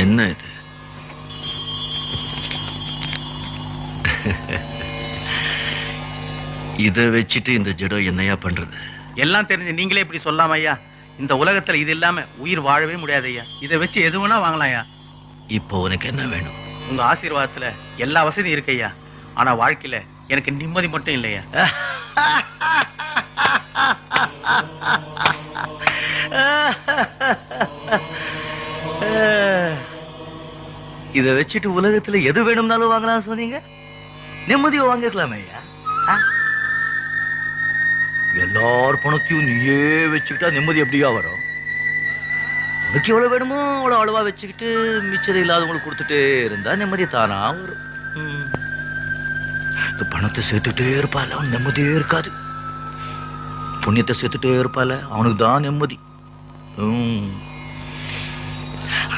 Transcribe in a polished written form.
என்ன இது? இதை வச்சுட்டு இந்த ஜடம் என்னையா பண்றது? எல்லாம் தெரிஞ்சு நீங்களே இப்படி சொல்லாம ஐயா. இந்த உலகத்துல இது இல்லாம உயிர் வாழவே முடியாது ஐயா. இதை வச்சு எது வேணா வாங்கலாம் ஐயா. இப்போ உனக்கு என்ன வேணும்? உங்க ஆசீர்வாதத்துல எல்லா வசதியும் இருக்கு ஐயா. ஆனா வாழ்க்கையில எனக்கு நிம்மதி மட்டும் இல்லையா. இதை வச்சுட்டு உலகத்துல எது வேணும்னாலும் வாங்கலாம் சொன்னீங்க. நிம்மதியை வாங்கிக்கலாமே ஐயா. எல்லார் பணத்தையும் நீயே வச்சுக்கிட்டா நிம்மதி எப்படியா வரும்? உனக்கு எவ்வளவு வேணுமோ அவ்வளவு அளவா வச்சுக்கிட்டு மிச்சதை இல்லாதவங்களுக்கு கொடுத்துட்டே இருந்தா நிம்மதி தானா வரும். இந்த பணத்தை சேர்த்துட்டே இருப்பால அவன் நிம்மதியே இருக்காது. புண்ணியத்தை சேர்த்துட்டே இருப்பால அவனுக்கு தான் நிம்மதி.